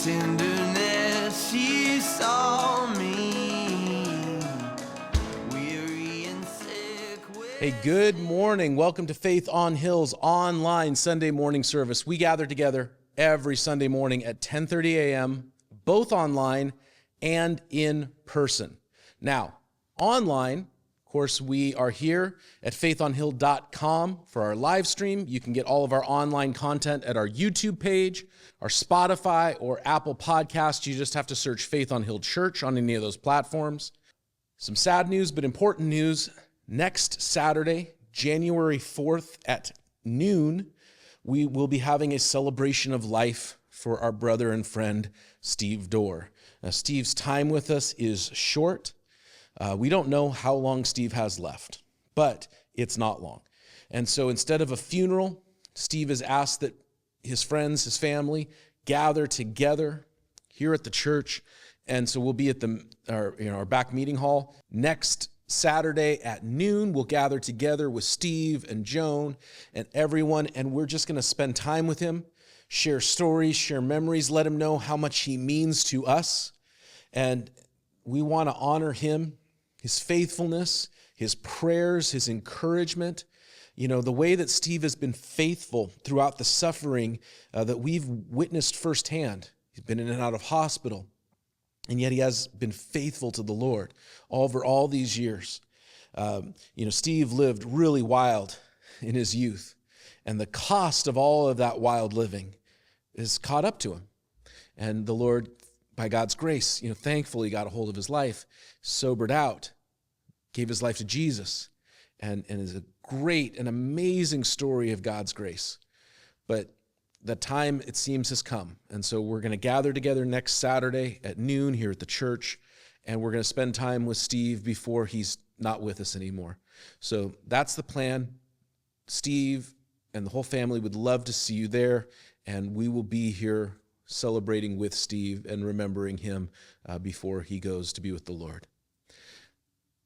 tenderness she saw me, weary and sick. Hey, good morning. Welcome to Faith on Hill's online Sunday morning service. We gather together every Sunday morning at 10:30 a.m., both online and in person. Now, online, of course, we are here at faithonhill.com for our live stream. You can get all of our online content at our YouTube page, our Spotify or Apple Podcast. You just have to search Faith on Hill Church on any of those platforms. Some sad news, but important news. Next Saturday, January 4th at noon, we will be having a celebration of life for our brother and friend, Steve Dorr. Now, Steve's time with us is short. We don't know how long Steve has left, but it's not long. And so instead of a funeral, Steve has asked that his friends, his family, gather together here at the church. And so we'll be at our back meeting hall next Saturday at noon. We'll gather together with Steve and Joan and everyone, and we're just going to spend time with him, share stories, share memories, let him know how much he means to us. And we want to honor him, his faithfulness, his prayers, his encouragement. You know, the way that Steve has been faithful throughout the suffering that we've witnessed firsthand. He's been in and out of hospital, and yet he has been faithful to the Lord over all these years. Steve lived really wild in his youth, and the cost of all of that wild living is caught up to him. And the Lord, by God's grace, thankfully got a hold of his life, sobered out, gave his life to Jesus, and is a great and amazing story of God's grace. But the time, it seems, has come. And so we're going to gather together next Saturday at noon here at the church, and we're going to spend time with Steve before he's not with us anymore. So that's the plan. Steve and the whole family would love to see you there, and we will be here celebrating with Steve and remembering him before he goes to be with the Lord.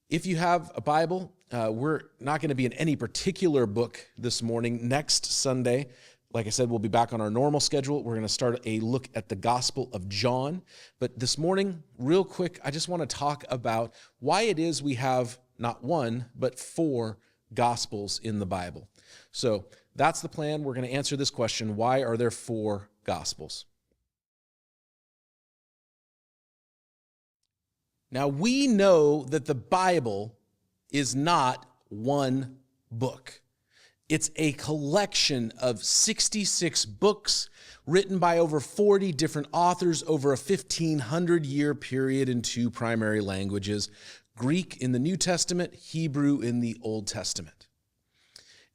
If you have a Bible, we're not going to be in any particular book this morning. Next Sunday, like I said, we'll be back on our normal schedule. We're going to start a look at the Gospel of John. But this morning, real quick, I just want to talk about why it is we have not one, but 4 Gospels in the Bible. So that's the plan. We're going to answer this question: why are there 4 Gospels? Now, we know that the Bible is not one book. It's a collection of 66 books written by over 40 different authors over a 1,500-year period in 2 primary languages, Greek in the New Testament, Hebrew in the Old Testament.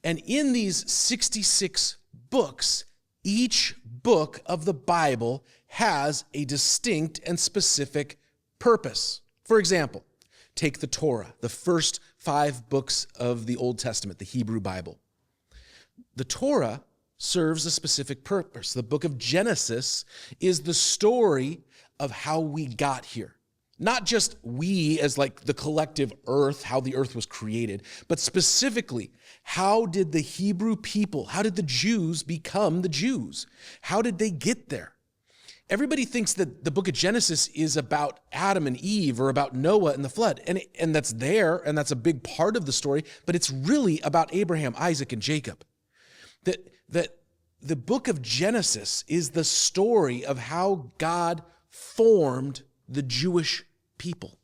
And in these 66 books, each book of the Bible has a distinct and specific purpose. For example, take the Torah, the first 5 books of the Old Testament, the Hebrew Bible. The Torah serves a specific purpose. The book of Genesis is the story of how we got here. Not just we as like the collective earth, how the earth was created, but specifically, how did the Hebrew people, how did the Jews become the Jews? How did they get there? Everybody thinks that the book of Genesis is about Adam and Eve or about Noah and the flood, and that's there, and that's a big part of the story, but it's really about Abraham, Isaac, and Jacob. That the book of Genesis is the story of how God formed the Jewish people,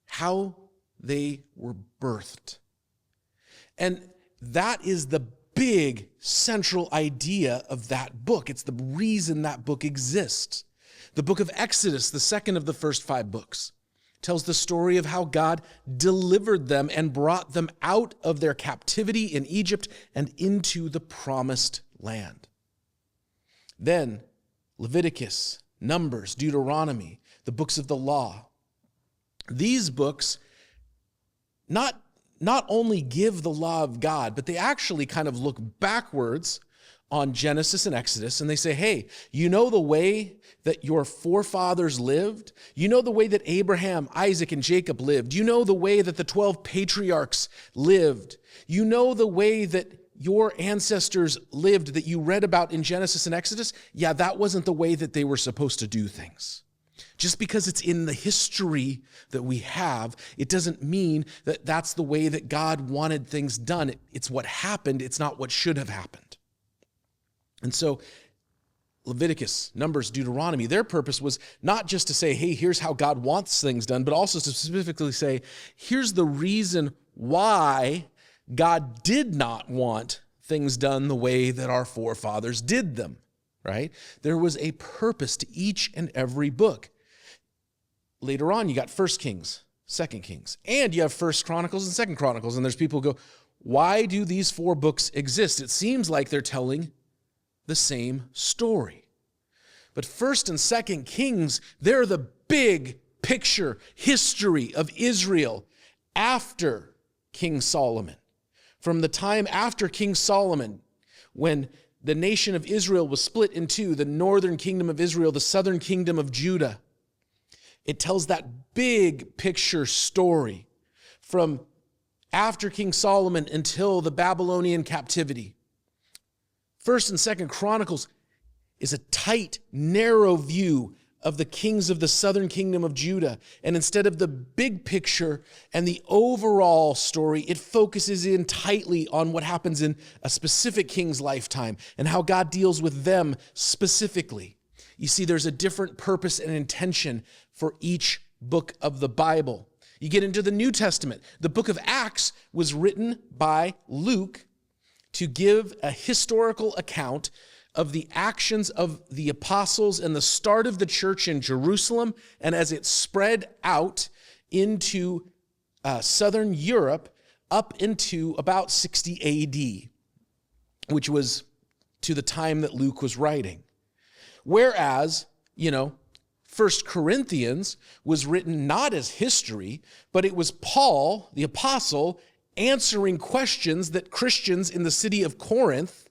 how they were birthed. And that is the big central idea of that book. It's the reason that book exists. The book of Exodus, the second of the first 5 books, tells the story of how God delivered them and brought them out of their captivity in Egypt and into the promised land. Then Leviticus, Numbers, Deuteronomy, the books of the law. These books not only give the law of God, but they actually kind of look backwards on Genesis and Exodus, and they say, hey, you know the way that your forefathers lived? You know the way that Abraham, Isaac, and Jacob lived? You know the way that the 12 patriarchs lived? You know the way that your ancestors lived that you read about in Genesis and Exodus, yeah, that wasn't the way that they were supposed to do things. Just because it's in the history that we have, it doesn't mean that that's the way that God wanted things done. It's what happened. It's not what should have happened. And so Leviticus, Numbers, Deuteronomy, their purpose was not just to say, hey, here's how God wants things done, but also to specifically say, here's the reason why God did not want things done the way that our forefathers did them, right? There was a purpose to each and every book. Later on, you got 1 Kings, 2 Kings, and you have 1 Chronicles and 2 Chronicles, and there's people who go, why do these 4 books exist? It seems like they're telling the same story. But 1 and 2 Kings, they're the big picture history of Israel after King Solomon. From the time after King Solomon, when the nation of Israel was split in two, the northern kingdom of Israel, the southern kingdom of Judah, it tells that big picture story from after King Solomon until the Babylonian captivity. 1 and 2 Chronicles is a tight, narrow view of the kings of the southern kingdom of Judah. And instead of the big picture and the overall story, it focuses in tightly on what happens in a specific king's lifetime and how God deals with them specifically. You see, there's a different purpose and intention for each book of the Bible. You get into the New Testament. The book of Acts was written by Luke to give a historical account of the actions of the apostles and the start of the church in Jerusalem, and as it spread out into southern Europe up into about 60 AD, which was to the time that Luke was writing. Whereas, 1 Corinthians was written not as history, but it was Paul, the apostle, answering questions that Christians in the city of Corinth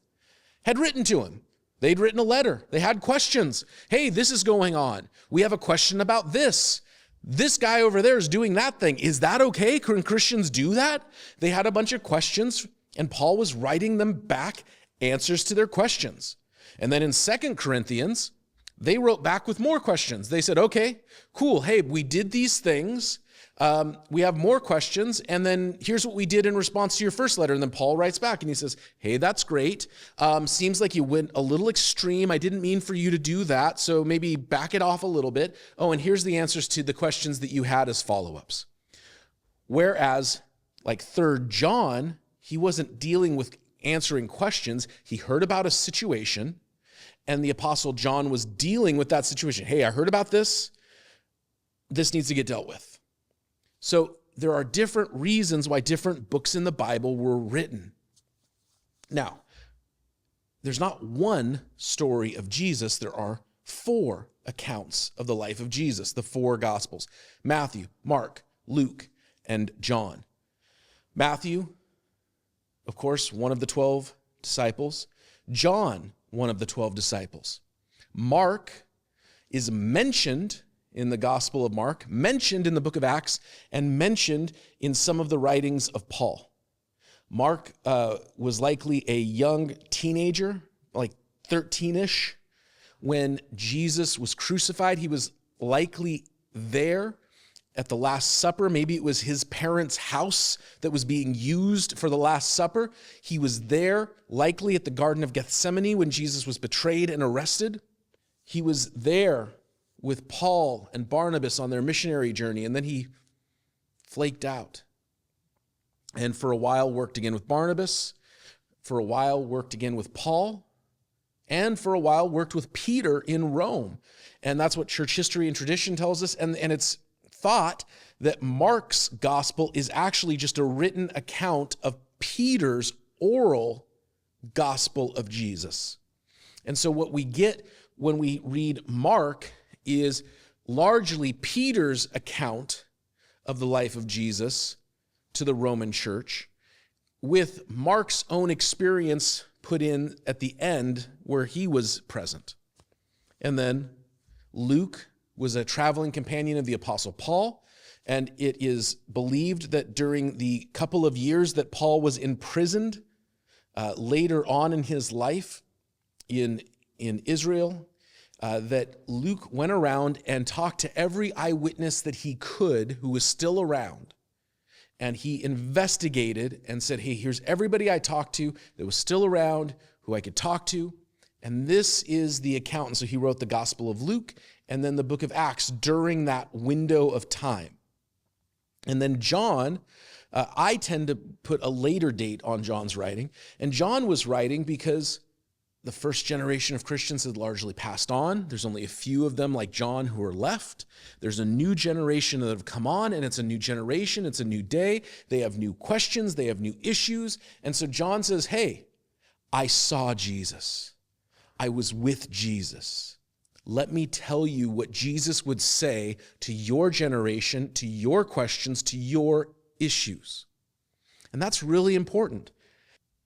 had written to him. They'd written a letter. They had questions. Hey, this is going on. We have a question about this. This guy over there is doing that thing. Is that okay? Can Christians do that? They had a bunch of questions, and Paul was writing them back answers to their questions. And then in 2 Corinthians, they wrote back with more questions. They said, okay, cool. Hey, we did these things. We have more questions, and then here's what we did in response to your first letter. And then Paul writes back and he says, hey, that's great. Seems like you went a little extreme. I didn't mean for you to do that, so maybe back it off a little bit. Oh, and here's the answers to the questions that you had as follow-ups. Whereas, like 3 John, he wasn't dealing with answering questions. He heard about a situation, and the Apostle John was dealing with that situation. Hey, I heard about this. This needs to get dealt with. So there are different reasons why different books in the Bible were written. Now, there's not one story of Jesus. There are 4 accounts of the life of Jesus, the 4 Gospels: Matthew, Mark, Luke, and John. Matthew, of course, one of the 12 disciples. John, one of the 12 disciples. Mark is mentioned in the Gospel of Mark, mentioned in the book of Acts, and mentioned in some of the writings of Paul. Mark was likely a young teenager, like 13-ish, when Jesus was crucified. He was likely there at the Last Supper. Maybe it was his parents' house that was being used for the Last Supper. He was there, likely at the Garden of Gethsemane when Jesus was betrayed and arrested. He was there with Paul and Barnabas on their missionary journey, and then he flaked out. And for a while worked again with Barnabas, for a while worked again with Paul, and for a while worked with Peter in Rome. And that's what church history and tradition tells us, and it's thought that Mark's gospel is actually just a written account of Peter's oral gospel of Jesus. And so what we get when we read Mark is largely Peter's account of the life of Jesus to the Roman church, with Mark's own experience put in at the end where he was present. And then Luke was a traveling companion of the Apostle Paul, and it is believed that during the couple of years that Paul was imprisoned later on in his life in Israel, that Luke went around and talked to every eyewitness that he could who was still around. And he investigated and said, hey, here's everybody I talked to that was still around, who I could talk to. And this is the account. And so he wrote the Gospel of Luke and then the book of Acts during that window of time. And then John, I tend to put a later date on John's writing. And John was writing because the first generation of Christians had largely passed on. There's only a few of them like John who are left. There's a new generation that have come on, and it's a new generation. It's a new day. They have new questions. They have new issues. And so John says, hey, I saw Jesus. I was with Jesus. Let me tell you what Jesus would say to your generation, to your questions, to your issues. And that's really important.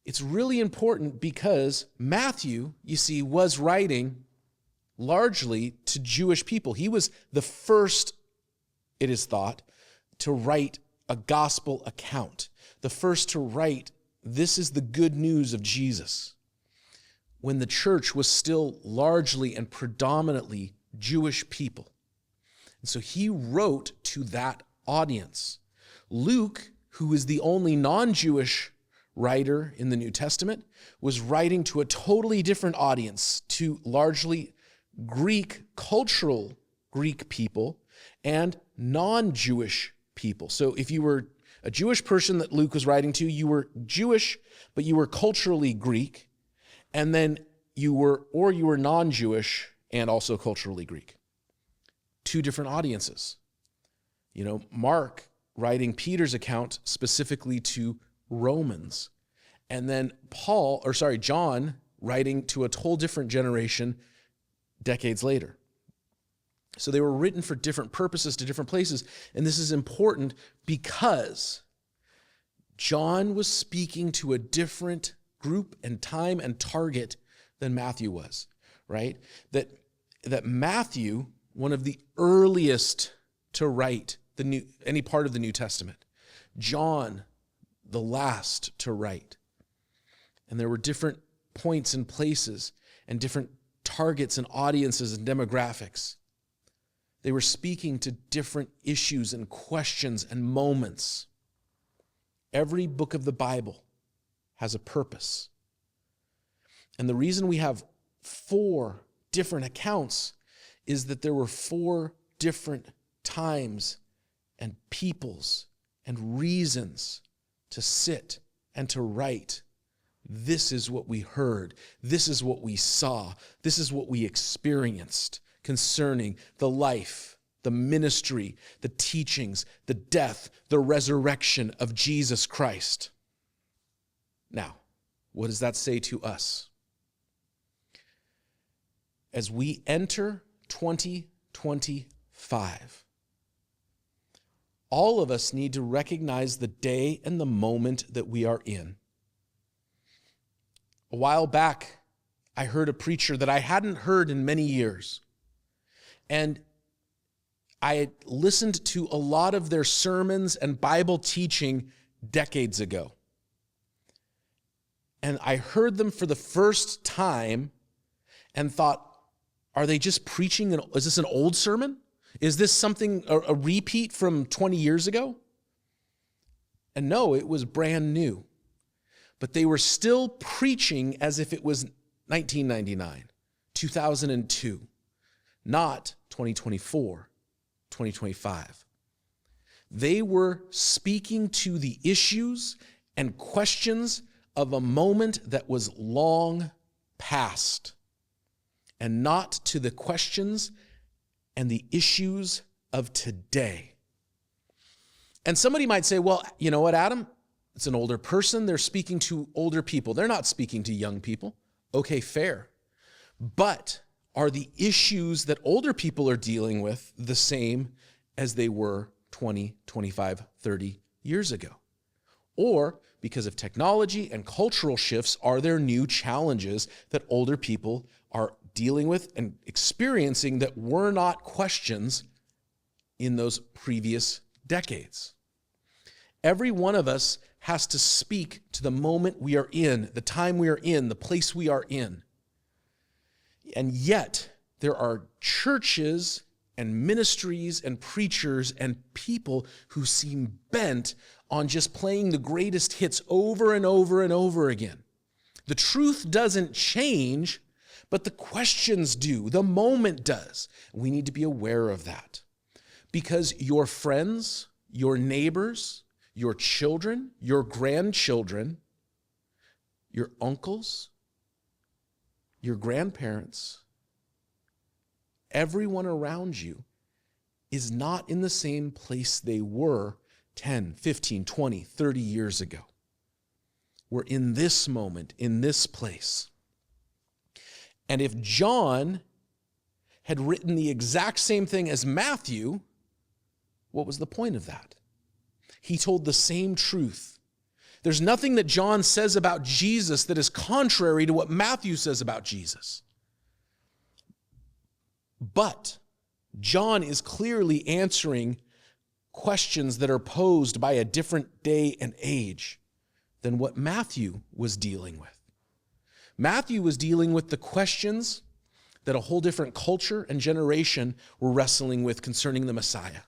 It's really important because Matthew, you see, was writing largely to Jewish people. He was the first, it is thought, to write a gospel account, the first to write, this is the good news of Jesus, when the church was still largely and predominantly Jewish people. And so he wrote to that audience. Luke, who is the only non-Jewish writer in the New Testament, was writing to a totally different audience, to largely Greek, cultural Greek people and non-Jewish people. So if you were a Jewish person that Luke was writing to, you were Jewish, but you were culturally Greek, and then you were non-Jewish and also culturally Greek. Two different audiences. Mark writing Peter's account specifically to Romans, and then John writing to a whole different generation decades later. So they were written for different purposes to different places, and this is important because John was speaking to a different group and time and target than Matthew was, right? That Matthew, one of the earliest to write any part of the New Testament, John, the last to write. And there were different points and places and different targets and audiences and demographics. They were speaking to different issues and questions and moments. Every book of the Bible has a purpose. And the reason we have 4 different accounts is that there were 4 different times and peoples and reasons to sit and to write. This is what we heard. This is what we saw. This is what we experienced concerning the life, the ministry, the teachings, the death, the resurrection of Jesus Christ. Now, what does that say to us? As we enter 2025, all of us need to recognize the day and the moment that we are in. A while back, I heard a preacher that I hadn't heard in many years. And I had listened to a lot of their sermons and Bible teaching decades ago. And I heard them for the first time and thought, are they just preaching? Is this an old sermon? Is this something, a repeat from 20 years ago? And no, it was brand new. But they were still preaching as if it was 1999, 2002, not 2024, 2025. They were speaking to the issues and questions of a moment that was long past, and not to the questions and the issues of today. And somebody might say, well, you know what, Adam? It's an older person. They're speaking to older people. They're not speaking to young people. Okay, fair. But are the issues that older people are dealing with the same as they were 20, 25, 30 years ago? Or because of technology and cultural shifts, are there new challenges that older people are dealing with and experiencing that were not questions in those previous decades? Every one of us has to speak to the moment we are in, the time we are in, the place we are in. And yet, there are churches and ministries and preachers and people who seem bent on just playing the greatest hits over and over and over again. The truth doesn't change, but the questions do. The moment does. We need to be aware of that. Because your friends, your neighbors, your children, your grandchildren, your uncles, your grandparents, everyone around you is not in the same place they were 10, 15, 20, 30 years ago. We're in this moment, in this place. And if John had written the exact same thing as Matthew, what was the point of that? He told the same truth. There's nothing that John says about Jesus that is contrary to what Matthew says about Jesus. But John is clearly answering questions that are posed by a different day and age than what Matthew was dealing with. Matthew was dealing with the questions that a whole different culture and generation were wrestling with concerning the Messiah.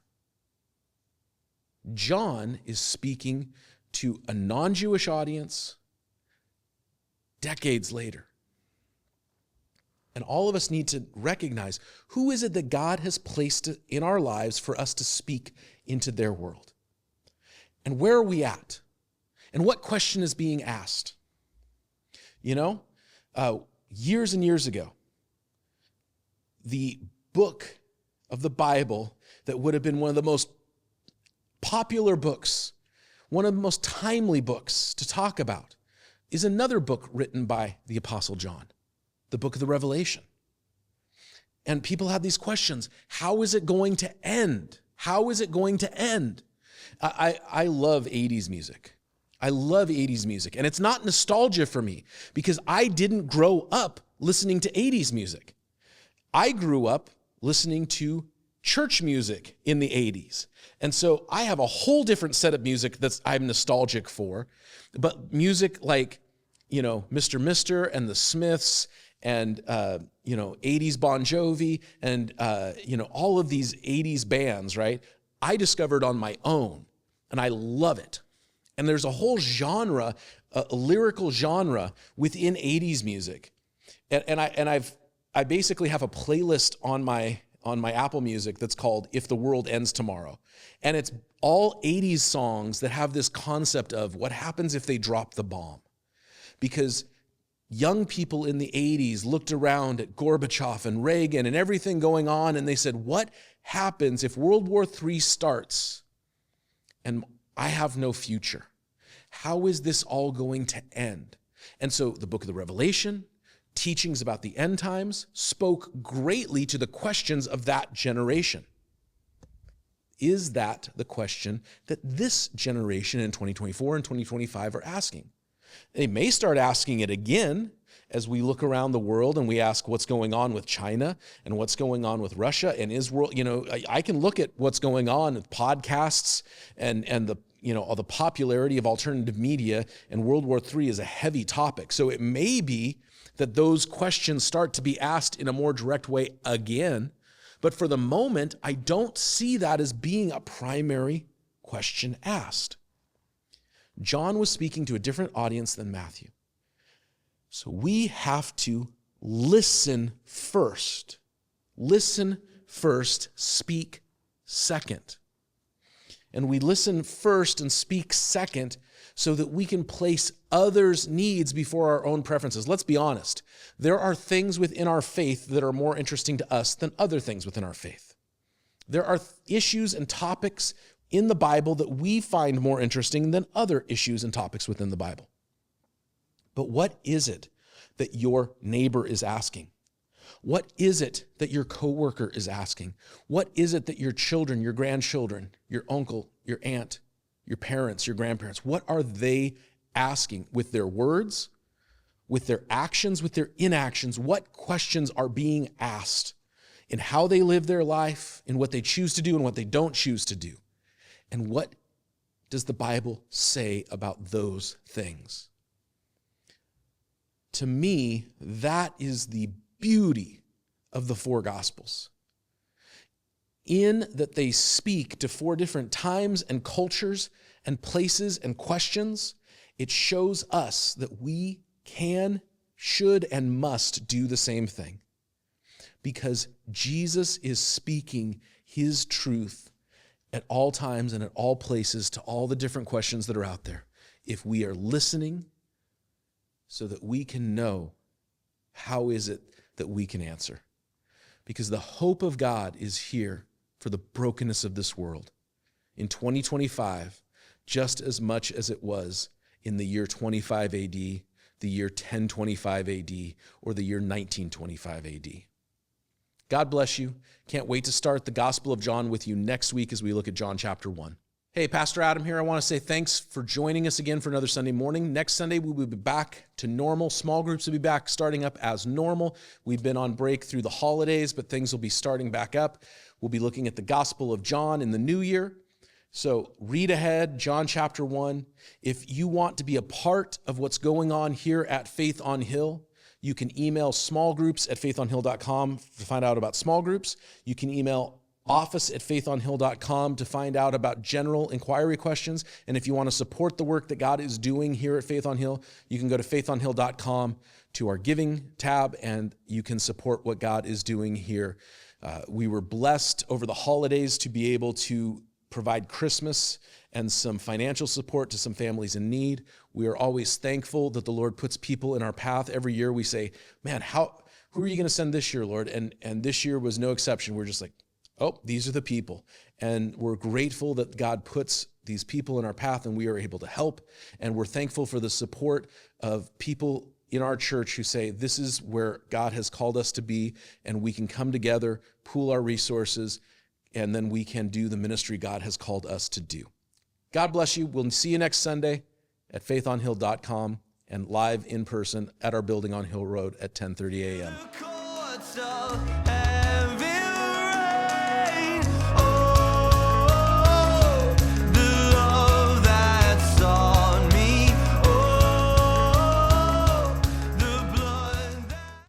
John is speaking to a non-Jewish audience decades later. And all of us need to recognize, who is it that God has placed in our lives for us to speak into their world? And where are we at? And what question is being asked? You know, years and years ago, the book of the Bible that would have been one of the most popular books, one of the most timely books to talk about, is another book written by the Apostle John, the book of the Revelation. And people have these questions. How is it going to end? How is it going to end? I love 80s music. I love 80s music. And it's not nostalgia for me because I didn't grow up listening to 80s music. I grew up listening to church music in the 80s. And so I have a whole different set of music that I'm nostalgic for. But music like, Mr. Mister and the Smiths and, 80s Bon Jovi and, all of these 80s bands, right? I discovered on my own and I love it. And there's a whole genre, a lyrical genre within 80s music. And I basically have a playlist on my Apple Music that's called If the World Ends Tomorrow. And it's all 80s songs that have this concept of what happens if they drop the bomb. Because young people in the 80s looked around at Gorbachev and Reagan and everything going on, and they said, what happens if World War III starts and I have no future? How is this all going to end? And so the book of the Revelation, teachings about the end times, spoke greatly to the questions of that generation. Is that the question that this generation in 2024 and 2025 are asking? They may start asking it again as we look around the world and we ask what's going on with China and what's going on with Russia and Israel. I can look at what's going on with podcasts and all the popularity of alternative media, and World War III is a heavy topic. So it may be that those questions start to be asked in a more direct way again. But for the moment, I don't see that as being a primary question asked. John was speaking to a different audience than Matthew. So we have to listen first. Listen first, speak second. And we listen first and speak second so that we can place others' needs before our own preferences. Let's be honest. There are things within our faith that are more interesting to us than other things within our faith. There are issues and topics in the Bible that we find more interesting than other issues and topics within the Bible. But what is it that your neighbor is asking? What is it that your coworker is asking? What is it that your children, your grandchildren, your uncle, your aunt, your parents, your grandparents, what are they asking with their words, with their actions, with their inactions? What questions are being asked in how they live their life, in what they choose to do and what they don't choose to do? And what does the Bible say about those things? To me, that is the beauty of the four Gospels. In that they speak to four different times and cultures and places and questions, it shows us that we can, should, and must do the same thing. Because Jesus is speaking his truth at all times and at all places to all the different questions that are out there. If we are listening so that we can know, how is it that we can answer? Because the hope of God is here for the brokenness of this world in 2025, just as much as it was in the year 25 AD, the year 1025 AD, or the year 1925 AD. God bless you. Can't wait to start the Gospel of John with you next week as we look at John chapter 1. Hey, Pastor Adam here. I want to say thanks for joining us again for another Sunday morning. Next Sunday, we will be back to normal. Small groups will be back starting up as normal. We've been on break through the holidays, but things will be starting back up. We'll be looking at the Gospel of John in the new year. So read ahead, John chapter 1. If you want to be a part of what's going on here at Faith on Hill, you can email smallgroups@faithonhill.com to find out about small groups. You can email office@faithonhill.com to find out about general inquiry questions. And if you want to support the work that God is doing here at Faith on Hill, you can go to faithonhill.com to our giving tab, and you can support what God is doing here. We were blessed over the holidays to be able to provide Christmas and some financial support to some families in need. We are always thankful that the Lord puts people in our path. Every year we say, man, who are you going to send this year, Lord? And this year was no exception. We're just like, oh, these are the people. And we're grateful that God puts these people in our path and we are able to help. And we're thankful for the support of people in our church who say, this is where God has called us to be, and we can come together, pool our resources, and then we can do the ministry God has called us to do. God bless you. We'll see you next Sunday at faithonhill.com and live in person at our building on Hill Road at 10:30 a.m.